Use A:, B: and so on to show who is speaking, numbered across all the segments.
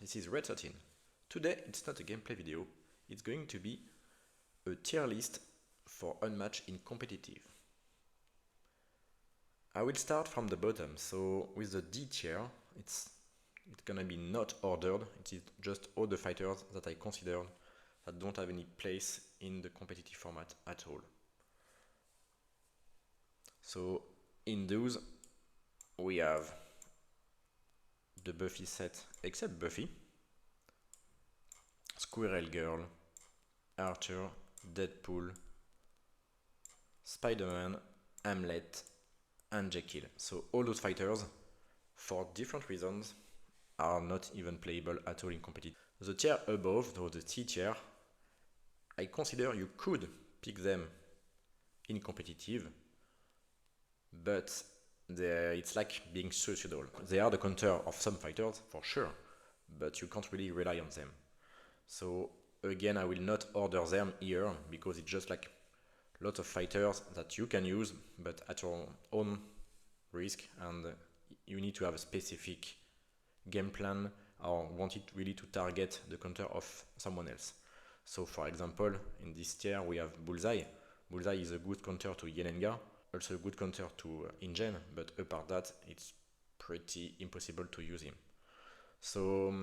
A: this is Red 13. Today it's not a gameplay video, it's going to be a tier list for unmatched in competitive. I will start from the bottom, so with the D tier, it's gonna be not ordered, it is just all the fighters that I consider that don't have any place in the competitive format at all. So in those we have the Buffy set, except Buffy, Squirrel Girl, Archer, Deadpool, Spider-Man, Hamlet, and Jekyll. So all those fighters, for different reasons, are not even playable at all in competitive. The tier above, though the C tier, I consider you could pick them in competitive, but it's like being suicidal. They are the counter of some fighters, for sure, but you can't really rely on them. So again, I will not order them here, because it's just like lots of fighters that you can use, but at your own risk, and you need to have a specific game plan or want it really to target the counter of someone else. So for example, in this tier we have Bullseye. Bullseye is a good counter to Yelenga, also a good counter to InGen, but apart that, it's pretty impossible to use him. So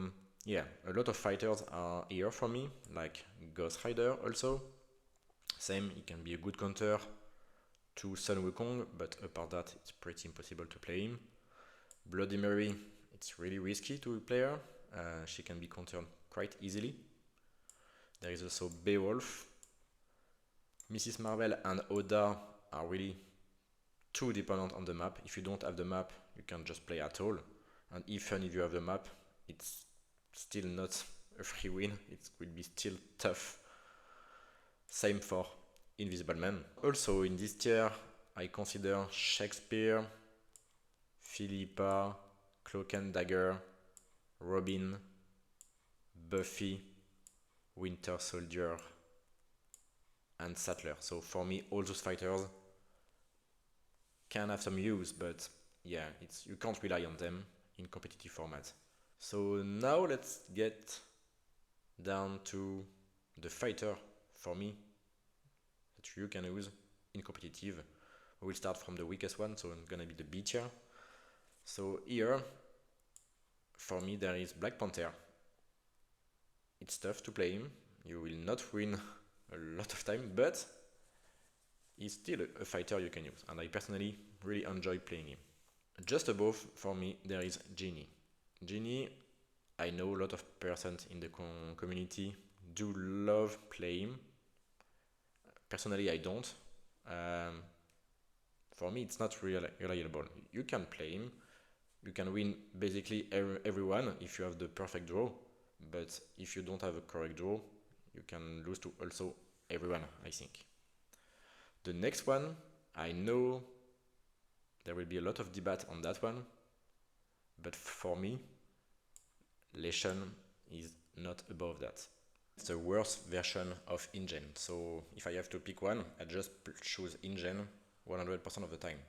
A: yeah, a lot of fighters are here for me, like Ghost Rider also. Same, he can be a good counter to Sun Wukong, but apart that, it's pretty impossible to play him. Bloody Mary, it's really risky to play her. She can be countered quite easily. There is also Beowulf. Mrs. Marvel and Oda are really too dependent on the map. If you don't have the map, you can't just play at all. And even if you have the map, it's still not a free win. It will be still tough. Same for Invisible Man. Also in this tier, I consider Shakespeare, Philippa, Cloak and Dagger, Robin, Buffy, Winter Soldier, and Sattler. So for me, all those fighters can have some use, but yeah, you can't rely on them in competitive format. So now let's get down to the fighter for me that you can use in competitive. We will start from the weakest one, so it's gonna be the B tier. So here, for me, there is Black Panther. It's tough to play him. You will not win a lot of time, but he's still a fighter you can use, and I personally really enjoy playing him. Just above, for me, there is Genie. Genie, I know a lot of persons in the community do love playing him. Personally, I don't. For me, it's not really reliable. You can play him. You can win basically everyone if you have the perfect draw, but if you don't have a correct draw, you can lose to also everyone, I think. The next one, I know there will be a lot of debate on that one, but for me, Leshan is not above that. It's the worst version of InGen, so if I have to pick one, I just choose InGen 100% of the time.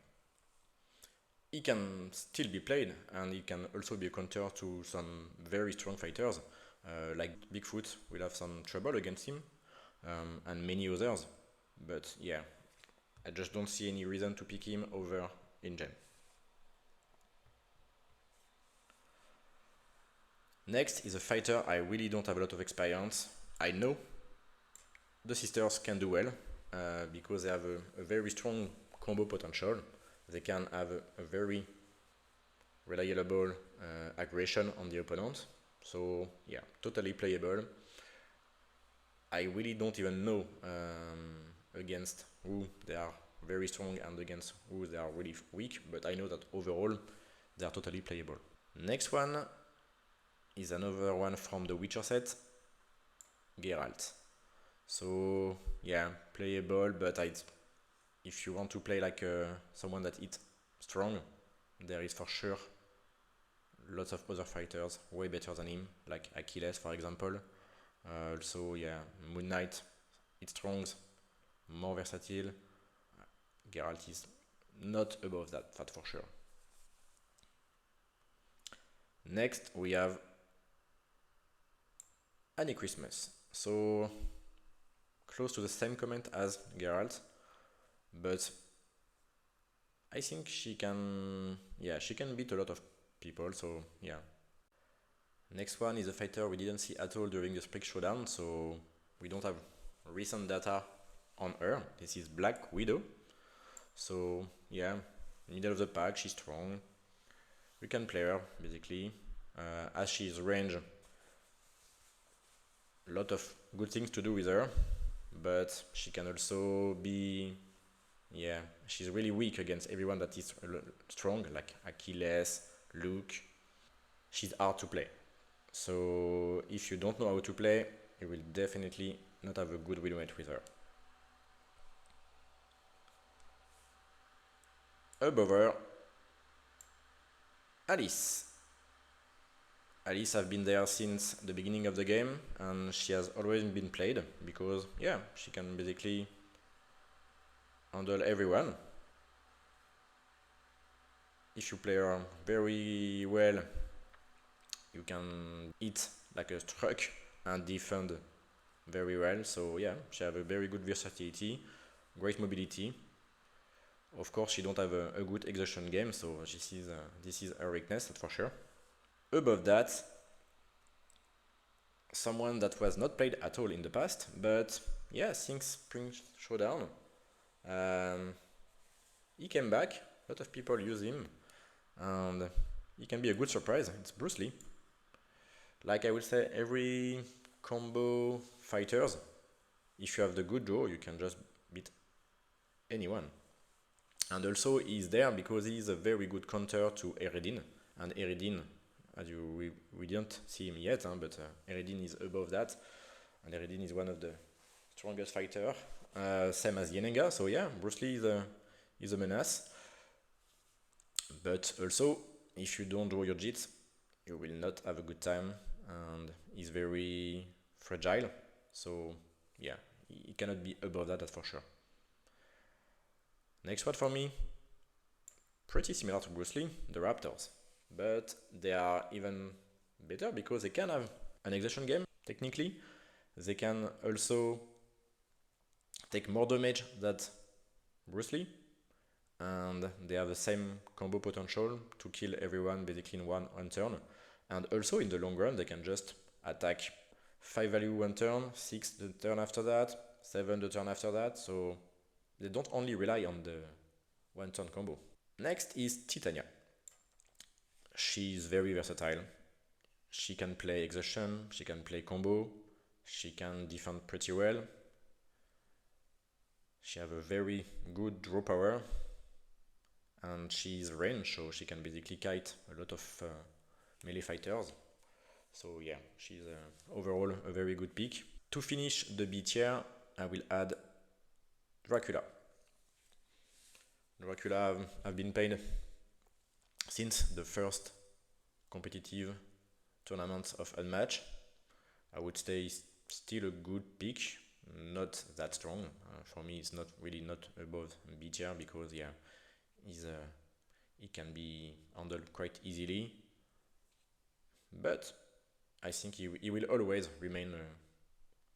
A: He can still be played, and he can also be a counter to some very strong fighters, like Bigfoot will have some trouble against him, and many others, but yeah, I just don't see any reason to pick him over InGen. Next is a fighter I really don't have a lot of experience. I know the sisters can do well, because they have a very strong combo potential. They can have a very reliable aggression on the opponent. So yeah, totally playable. I really don't even know against who they are very strong and against who they are really weak, but I know that overall they are totally playable. Next one is another one from the Witcher set, Geralt. So yeah, playable, but if you want to play like someone that is strong, there is for sure lots of other fighters way better than him, like Achilles for example. Also yeah, Moon Knight, it's strong, more versatile. Geralt is not above that for sure. Next we have Any Christmas. So close to the same comment as Geralt, but I think she can, yeah, she can beat a lot of people, so yeah. Next one is a fighter we didn't see at all during the Spring Showdown, so we don't have recent data on her. This is Black Widow. So yeah, middle of the pack, she's strong. We can play her basically. As she's range, a lot of good things to do with her, but she can also be, yeah, she's really weak against everyone that is strong, like Achilles, Luke. She's hard to play. So if you don't know how to play, you will definitely not have a good win rate with her. Above her, Alice. Alice have been there since the beginning of the game, and she has always been played because, yeah, she can basically handle everyone. If you play her very well, you can hit like a truck and defend very well. So yeah, she have a very good versatility, great mobility. Of course, she don't have a good exhaustion game, so this is her weakness, that's for sure. Above that, someone that was not played at all in the past, but yeah, since Spring Showdown, um, he came back. A lot of people use him, and he can be a good surprise. It's Bruce Lee. Like I would say, every combo fighters, if you have the good draw, you can just beat anyone. And also he's there because he's a very good counter to Eredin. And Eredin, as we didn't see him yet, but Eredin is above that. And Eredin is one of the strongest fighter, same as Yenenga. So yeah, Bruce Lee is a menace. But also, if you don't draw your jits, you will not have a good time, and he's very fragile. So yeah, he cannot be above that, that's for sure. Next one for me, pretty similar to Bruce Lee, the Raptors. But they are even better because they can have an exhaustion game, technically. They can also take more damage than Bruce Lee, and they have the same combo potential to kill everyone basically in one turn. And also in the long run, they can just attack 5 value one turn, 6 the turn after that, 7 the turn after that. So they don't only rely on the one turn combo. Next is Titania. She's very versatile. She can play exhaustion, she can play combo, she can defend pretty well. She have a very good draw power, and she's range, so she can basically kite a lot of melee fighters. So yeah, she's overall a very good pick. To finish the B tier, I will add Dracula. Dracula have been paid since the first competitive tournaments of Unmatched. I would say still a good pick, not that strong. For me, it's not really not above B tier because yeah, he can be handled quite easily. But I think he will always remain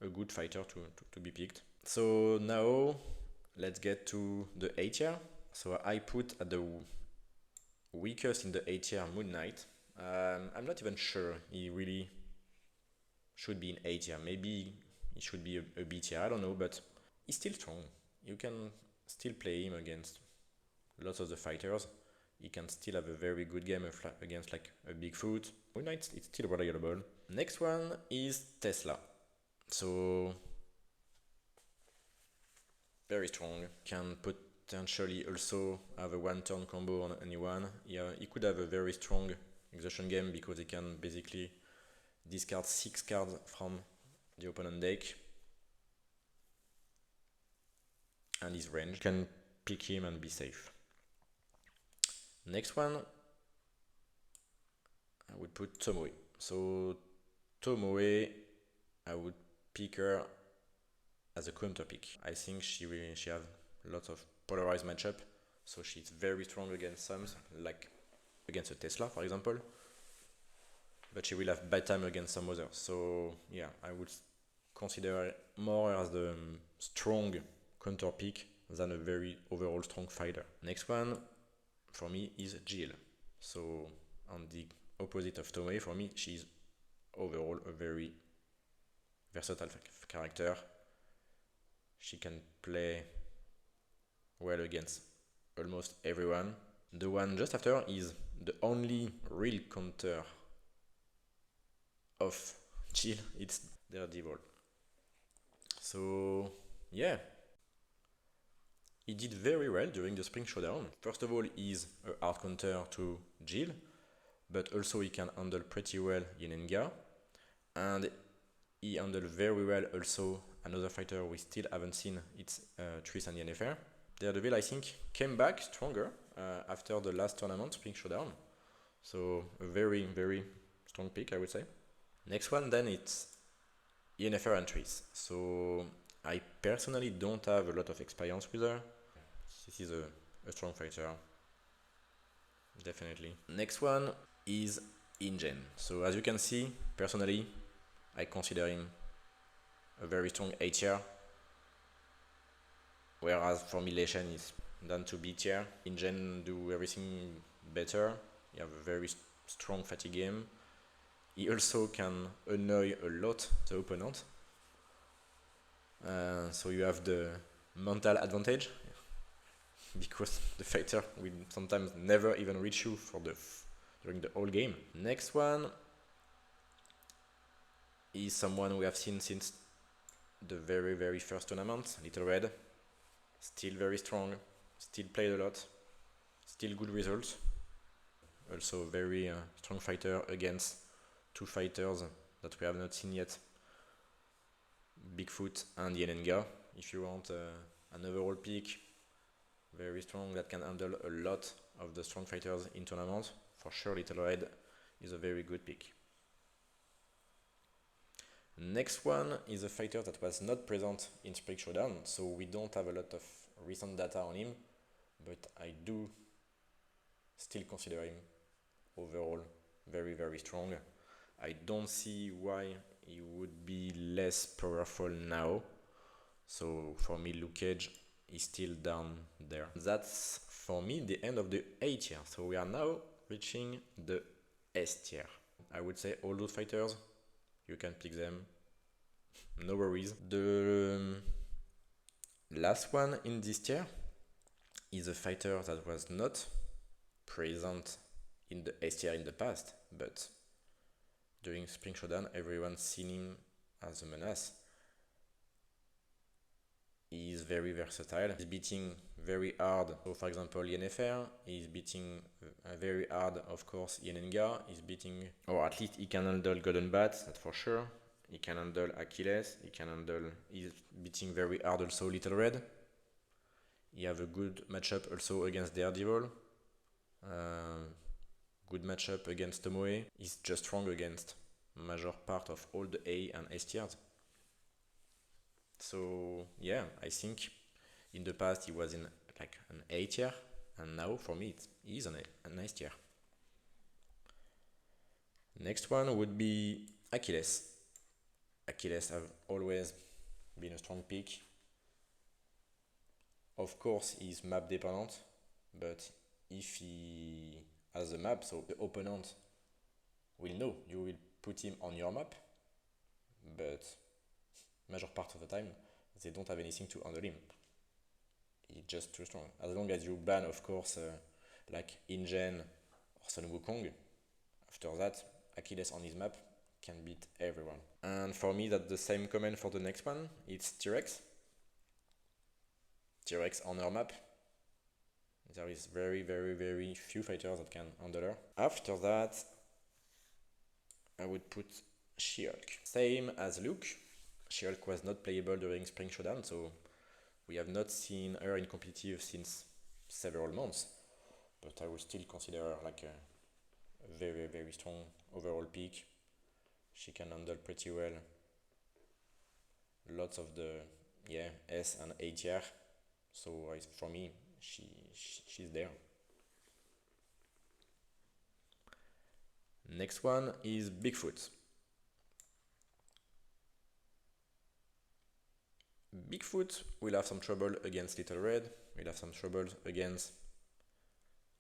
A: a good fighter to be picked. So now let's get to the A tier. So I put at the weakest in the A tier Moon Knight. I'm not even sure he really should be in A tier. Maybe he should be a B tier, I don't know, but he's still strong. You can still play him against lots of the fighters. He can still have a very good game against like a Bigfoot. Moon Knight, it's still reliable. Next one is Tesla. So very strong. Can potentially also have a one-turn combo on anyone. Yeah, he could have a very strong exhaustion game because he can basically discard 6 cards from the opponent deck. And his range can pick him and be safe. Next one, I would put Tomoe. So Tomoe, I would pick her as a counter pick. I think she have lots of polarized matchup, so she's very strong against some, like against a Tesla, for example. but she will have bad time against some others. So yeah, I would consider her more as the strong counter pick than a very overall strong fighter. Next one for me is Jill. So on the opposite of Tomoe, for me, she's overall a very versatile character. She can play well against almost everyone. The one just after is the only real counter of Jill, it's Daredevil. So yeah, he did very well during the Spring Showdown. First of all, he's a hard counter to Jill, but also he can handle pretty well Yenenga, and he handled very well also another fighter we still haven't seen, it's Triss and Yennefer. Daredevil, I think, came back stronger after the last tournament, Spring Showdown. So a very, very strong pick, I would say. Next one then, it's Yennefer and Triss. So I personally don't have a lot of experience with her. This is a strong fighter, definitely. Next one is InGen. So as you can see, personally, I consider him a very strong A tier, whereas for me Leshen is down to B tier. InGen do everything better. He have a very strong fatigue game. He also can annoy a lot the opponent. So you have the mental advantage, because the fighter will sometimes never even reach you for during the whole game. Next one is someone we have seen since the very, very first tournament, Little Red. Still very strong, still played a lot, still good results. Also a very strong fighter against two fighters that we have not seen yet, Bigfoot and Yenenga. If you want an overall pick, very strong, that can handle a lot of the strong fighters in tournament, for sure Little Red is a very good pick. Next one is a fighter that was not present in Spring Showdown, so we don't have a lot of recent data on him, but I do still consider him overall very, very strong. I don't see why he would be less powerful now. So for me, Luke Cage is still down there. That's for me the end of the A tier. So we are now reaching the S tier. I would say all those fighters, you can pick them, no worries. The last one in this tier is a fighter that was not present in the S tier in the past, but during Spring Showdown, everyone's seen him as a menace. He is very versatile. He's beating very hard. So for example, Yennefer, he's beating very hard, of course, Yenenga. He's beating, or at least he can handle Golden Bat, that's for sure. He can handle Achilles. He's beating very hard also Little Red. He have a good matchup also against Daredevil. Good matchup against Tomoe. He's just strong against major part of all the A and S tiers. So yeah, I think in the past he was in like an A tier, and now for me he is an S tier. Next one would be Achilles. Achilles have always been a strong pick. Of course, he's map dependent, but if he has a map, so the opponent will know you will put him on your map, but major part of the time they don't have anything to handle him. He's just too strong. As long as you ban, of course, like InGen or Sun Wukong, after that, Achilles on his map can beat everyone. And for me, that's the same comment for the next one. It's T-Rex. T-Rex on her map. There is very, very, very few fighters that can handle her. After that, I would put She-Hulk. Same as Luke. She-Hulk was not playable during Spring Showdown, so we have not seen her in competitive since several months. But I would still consider her like a very, very strong overall pick. She can handle pretty well lots of the S and A tier. So for me, she's there. Next one is Bigfoot. Bigfoot will have some trouble against Little Red, will have some trouble against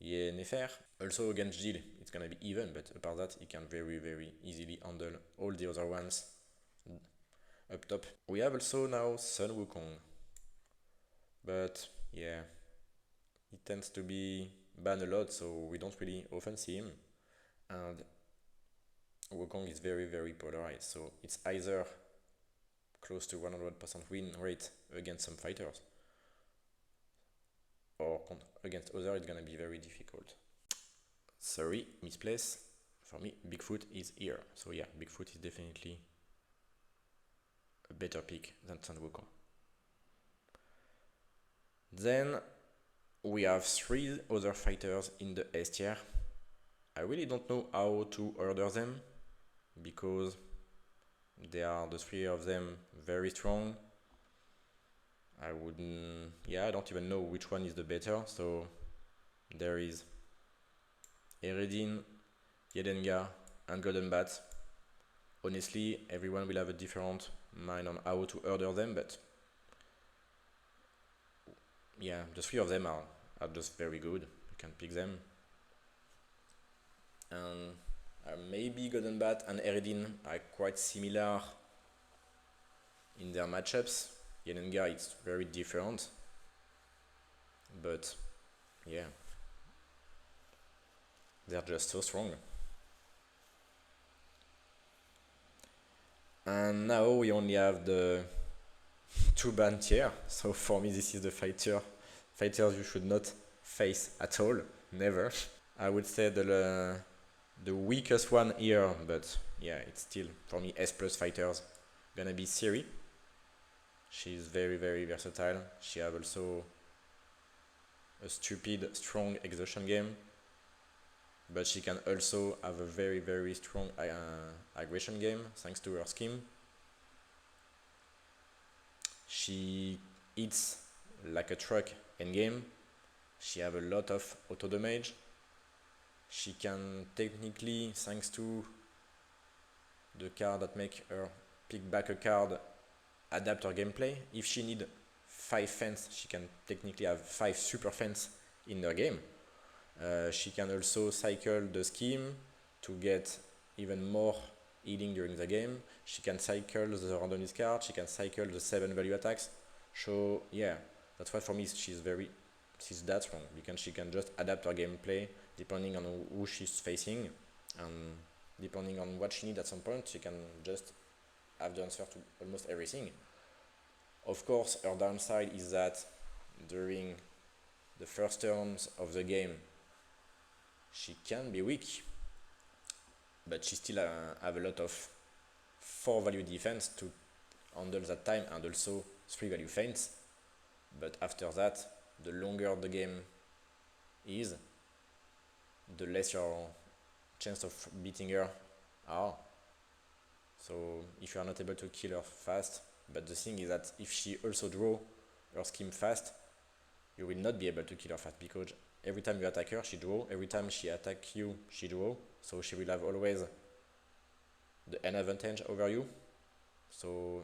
A: Yennefer. Also against Jill, it's gonna be even, but apart that, he can very easily handle all the other ones up top. We have also now Sun Wukong, but yeah, he tends to be banned a lot, so we don't really often see him. And Wukong is very polarized, so it's either close to 100% win rate against some fighters, or against others it's gonna be very difficult. Sorry, misplaced. For me, Bigfoot is here. So yeah, Bigfoot is definitely a better pick than Sun Wukong. Then we have 3 other fighters in the S tier. I really don't know how to order them because they are the 3 of them very strong. I don't even know which one is the better. So there is Eredin, Yedenga, and Golden Bat. Honestly, everyone will have a different mind on how to order them, but yeah, the 3 of them are just very good. You can pick them. And maybe Golden Bat and Eredin are quite similar in their matchups. Yenenga is very different, but yeah, they're just so strong. And now we only have the 2 ban tier, so for me this is the fighters you should not face at all, never. I would say the weakest one here, but yeah, it's still for me S plus fighters, gonna be Siri. She's very versatile. She have also a stupid strong exhaustion game, but she can also have a very strong aggression game thanks to her scheme. She eats like a truck endgame. She have a lot of auto damage. She can technically, thanks to the card that make her pick back a card, adapt her gameplay. If she need 5 fence, she can technically have 5 super fence in her game. She can also cycle the scheme to get even more healing during the game. She can cycle the randomness card, she can cycle the 7 value attacks. So yeah, that's why for me she's that strong, because she can just adapt her gameplay depending on who she's facing, and depending on what she needs at some point, she can just have the answer to almost everything. Of course, her downside is that during the first turns of the game, she can be weak, but she still have a lot of 4 value defense to handle that time, and also 3 value feints. But after that, the longer the game is, the less your chance of beating her are. So if you are not able to kill her fast, but the thing is that if she also draw her scheme fast, you will not be able to kill her fast, because every time you attack her, she draw. Every time she attack you, she draw. So she will have always the end advantage over you. So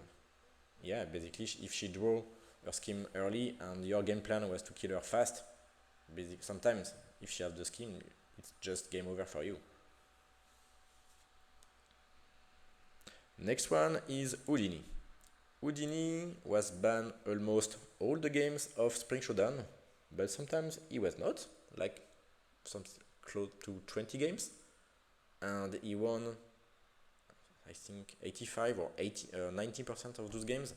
A: yeah, basically, if she draw her scheme early and your game plan was to kill her fast, sometimes if she has the scheme, it's just game over for you. Next one is Houdini. Houdini was banned almost all the games of Spring Showdown, but sometimes he was not, like close to 20 games, and he won, I think, 85 or 90% of those games.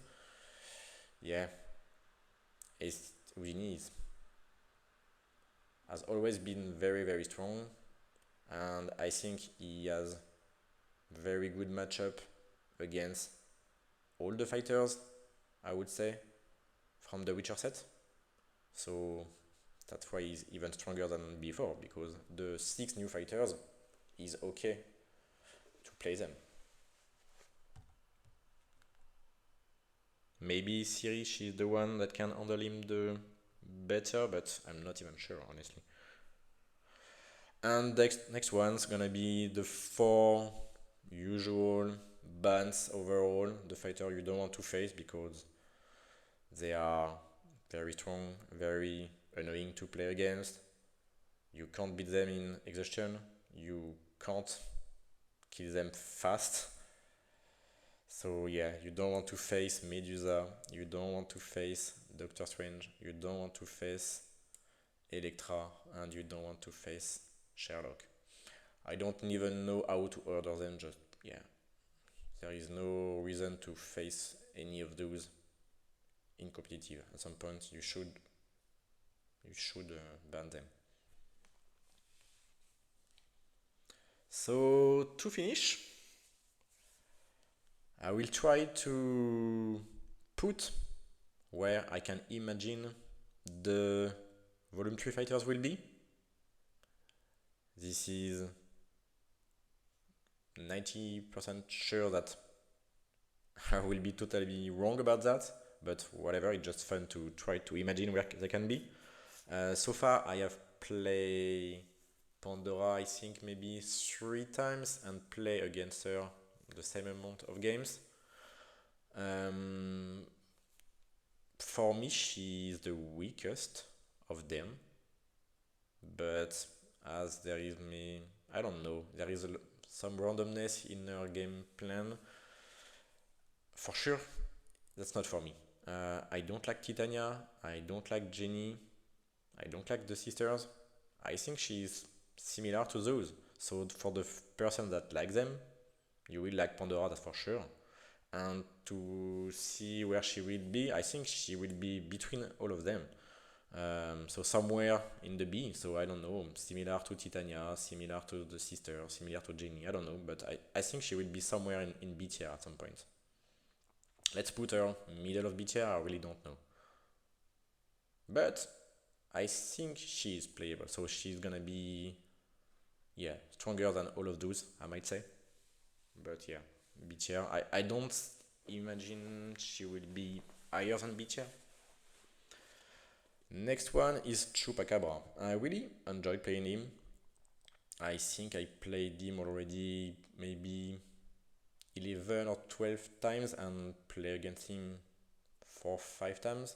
A: Yeah, Houdini has always been very strong, and I think he has very good matchup against all the fighters, I would say, from the Witcher set. So that's why he's even stronger than before, because the 6 new fighters is okay to play them. Maybe Ciri, she's the one that can handle him the better, but I'm not even sure, honestly. And next one's gonna be the 4 usual bans overall, the fighter you don't want to face because they are very strong, very annoying to play against. You can't beat them in exhaustion, you can't kill them fast. So yeah, you don't want to face Medusa, you don't want to face Doctor Strange, you don't want to face Elektra, and you don't want to face Sherlock. I don't even know how to order them, just yeah. There is no reason to face any of those in competitive. At some point you should ban them. So to finish, I will try to put where I can imagine the Volume 3 fighters will be. This is 90% sure that I will be totally wrong about that, but whatever, it's just fun to try to imagine where they can be. So far, I have played Pandora, I think maybe 3 times, and play against her the same amount of games. Um, for me, she is the weakest of them, but as there is me, I don't know, there is some randomness in her game plan. For sure, that's not for me. I don't like Titania, I don't like Jenny, I don't like the sisters. I think she's similar to those. So for the person that likes them, you will like Pandora, that's for sure. And to see where she will be, I think she will be between all of them. So somewhere in the B. So I don't know, similar to Titania, similar to the sister, similar to Jenny. I don't know, but I think she will be somewhere in B tier at some point. Let's put her middle of B tier. I really don't know, but I think she is playable. So she's gonna be, yeah, stronger than all of those, I might say. But yeah, B tier. I don't imagine she will be higher than B tier. Next one is Chupacabra. I really enjoy playing him. I think I played him already maybe 11 or 12 times and play against him 4 5 times.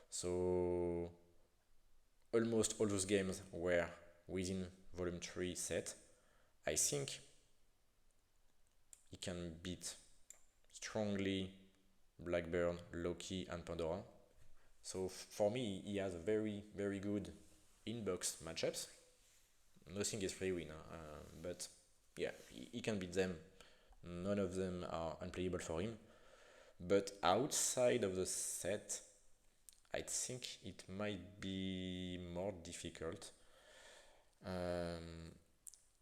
A: So almost all those games were within Volume 3 set. I think he can beat strongly Blackburn, Loki, and Pandora. So for me, he has a very, very good inbox matchups. Nothing is free win, but yeah, he can beat them. None of them are unplayable for him. But outside of the set, I think it might be more difficult. Um,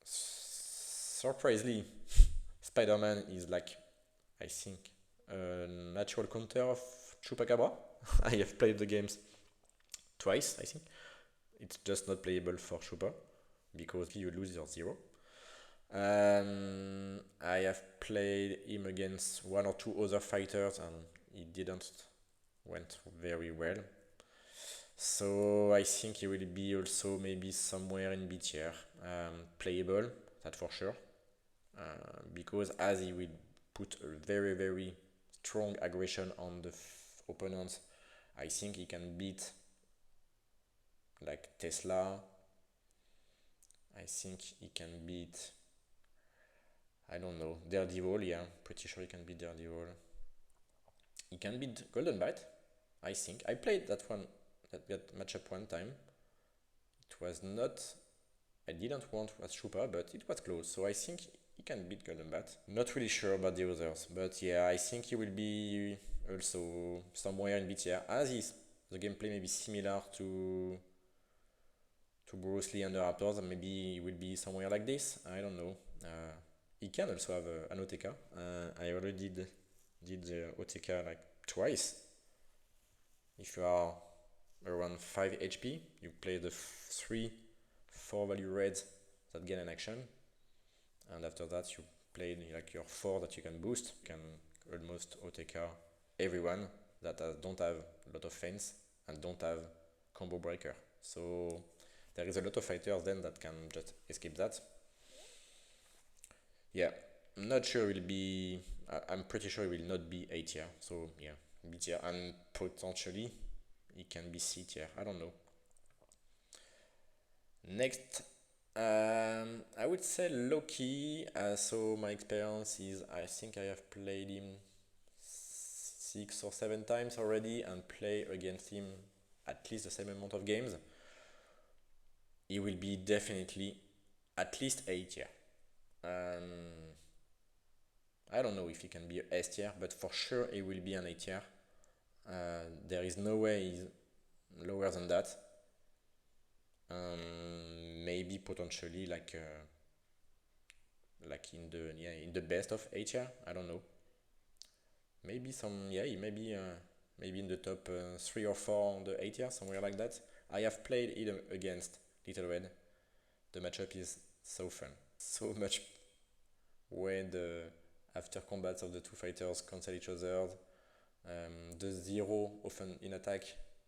A: Surprisingly, Spider-Man is like, I think, a natural counter of Chupacabra. I have played the games twice, I think. It's just not playable for Chupa because you lose your 0. I have played him against 1 or 2 other fighters and it didn't went very well. So I think he will be also maybe somewhere in B tier, playable, that for sure. Because as he will put a very very strong aggression on the opponents, I think he can beat like Tesla. I think he can beat, I don't know, Daredevil. Yeah, pretty sure he can beat Daredevil. He can beat Golden Bite. I think I played that matchup one time. It was not. I didn't want as Chupa, but it was close. So I think he can beat Golden Bat. Not really sure about the others, but yeah, I think he will be also somewhere in B tier. As is the gameplay may be similar to Bruce Lee and the Raptors, maybe he will be somewhere like this. I don't know. He can also have an OTK. I already did the OTK like twice. If you are around 5 HP, you play the 4 value reds that gain an action, and after that you play like your 4 that you can boost. You can almost OTK everyone that don't have a lot of feints and don't have combo breaker. So There is a lot of fighters then that can just escape that. Yeah, I'm not sure it will be. I'm pretty sure it will not be A tier. So yeah, B tier, and potentially it can be C tier. I don't know. Next, I would say Loki. So my experience is I think I have played him 6 or 7 times already and play against him at least the same amount of games. He will be definitely at least A tier. Um, I don't know if he can be a S tier, but for sure he will be an A tier. There is no way he's lower than that. Maybe potentially like in the best of A tier. I don't know. Maybe maybe in the top 3 or 4 on the A tier, somewhere like that. I have played it against Little Red. The matchup is so fun, so much when the after combats of the two fighters cancel each other. The zero often in attack,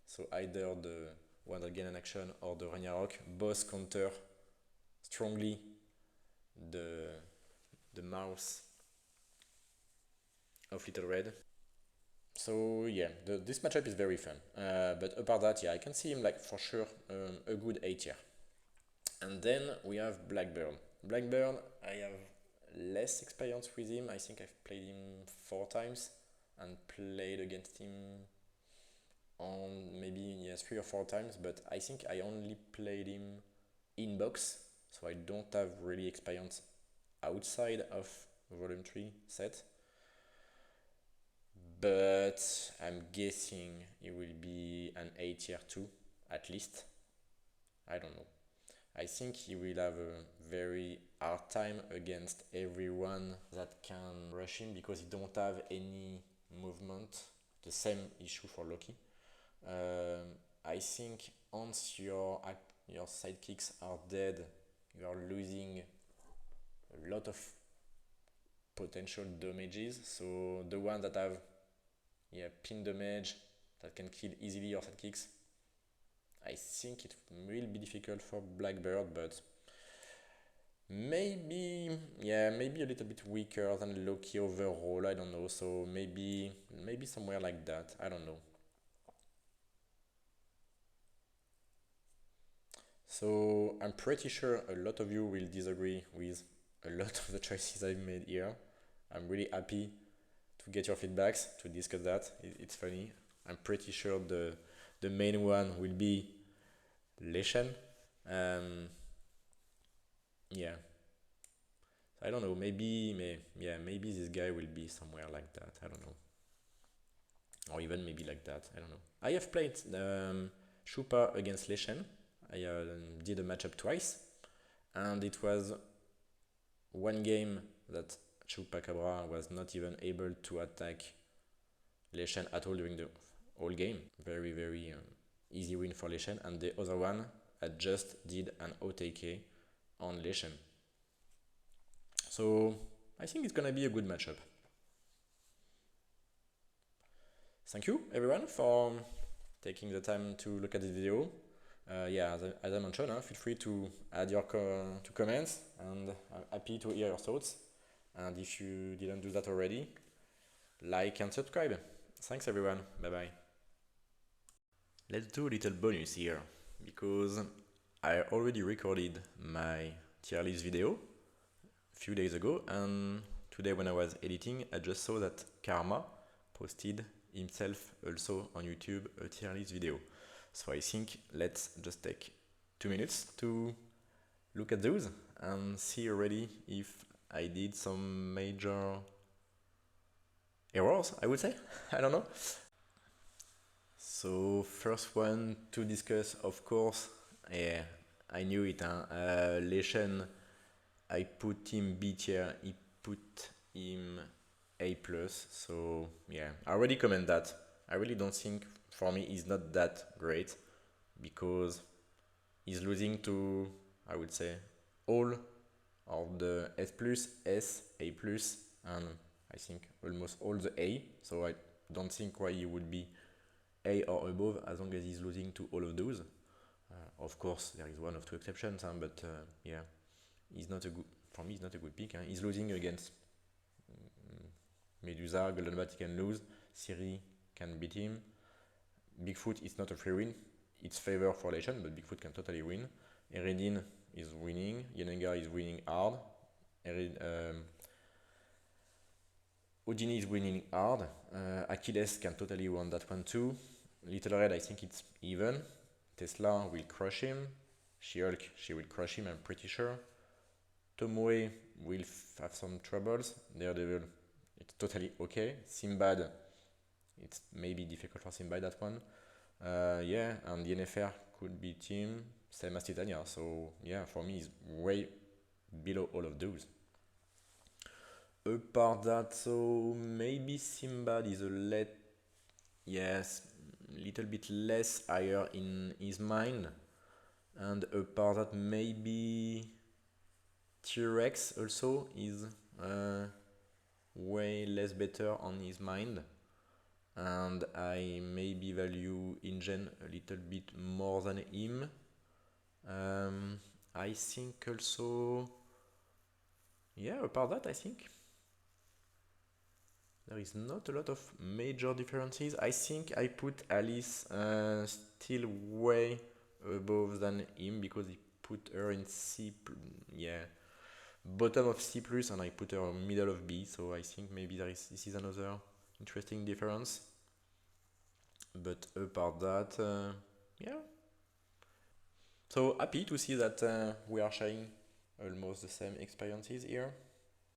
A: so either the one that gain an action or the Ragnarok both counter strongly the mouse of Little Red. So yeah, this matchup is very fun. But apart that, yeah, I can see him like for sure a good A tier. And then we have Blackbird. Blackbird, I have less experience with him. I think I've played him 4 times and played against him on maybe 3 or 4 times. But I think I only played him in box, so I don't have really experience outside of Vol3 set. But I'm guessing it will be an A tier 2 at least. I don't know. I think he will have a very hard time against everyone that can rush him because he don't have any movement. The same issue for Loki. I think once your sidekicks are dead, you are losing a lot of potential damages. So the one that have pin damage that can kill easily your sidekicks, I think it will be difficult for Blackbird, but maybe maybe a little bit weaker than Loki overall. I don't know. So maybe somewhere like that. I don't know. So I'm pretty sure a lot of you will disagree with a lot of the choices I've made here. I'm really happy to get your feedbacks to discuss that. It's funny. I'm pretty sure the main one will be Leshen. Um, yeah, I don't know. Maybe this guy will be somewhere like that. I don't know, or even maybe like that. I don't know. I have played Shupa against Leshen. I did a matchup twice, and it was one game that Chupacabra was not even able to attack Leshen at all during the whole game. Very, very easy win for Leshen. And the other one, I just did an OTK on Leshen. So I think it's gonna be a good matchup. Thank you everyone for taking the time to look at this video. As I mentioned, feel free to add your comments, and I'm happy to hear your thoughts. And if you didn't do that already, like and subscribe. Thanks everyone. Bye bye. Let's do a little bonus here because I already recorded my tier list video a few days ago, and today when I was editing, I just saw that Karma posted himself also on YouTube a tier list video. So I think let's just take 2 minutes to look at those and see already if I did some major errors, I would say. I don't know. So first one to discuss, of course, I knew it. Leshen, I put him B tier, he put him A+. So yeah, I already comment that. I really don't think for me he's not that great because he's losing to, I would say, all of the S+, S, A+, and I think almost all the A. So I don't think why he would be A or above as long as he's losing to all of those. Of course, there is one or two exceptions, but yeah, he's not a good, for me, he's not a good pick. He's losing against Medusa, Golden Bat he can lose, Siri can beat him. Bigfoot is not a free win, it's favor for Legend, but Bigfoot can totally win. Eredin is winning, Yenenga is winning hard. Odini is winning hard. Achilles can totally win that one too. Little Red, I think it's even. Tesla will crush him. She-Hulk, she will crush him, I'm pretty sure. Tomoe will have some troubles. Daredevil, it's totally okay. Sinbad, it's maybe difficult for Sinbad that one. Yeah, and Yennefer could beat him, same as Titania. So yeah, for me, it's way below all of those. Apart that, so maybe Sinbad is little bit less higher in his mind. And apart that, maybe T-Rex also is way less better on his mind. And I maybe value InGen a little bit more than him. I think also, yeah, apart that, I think there is not a lot of major differences. I think I put Alice still way above than him because he put her in C, bottom of C plus, and I put her middle of B. So I think maybe this is another interesting difference. But apart that, yeah. So happy to see that we are sharing almost the same experiences here.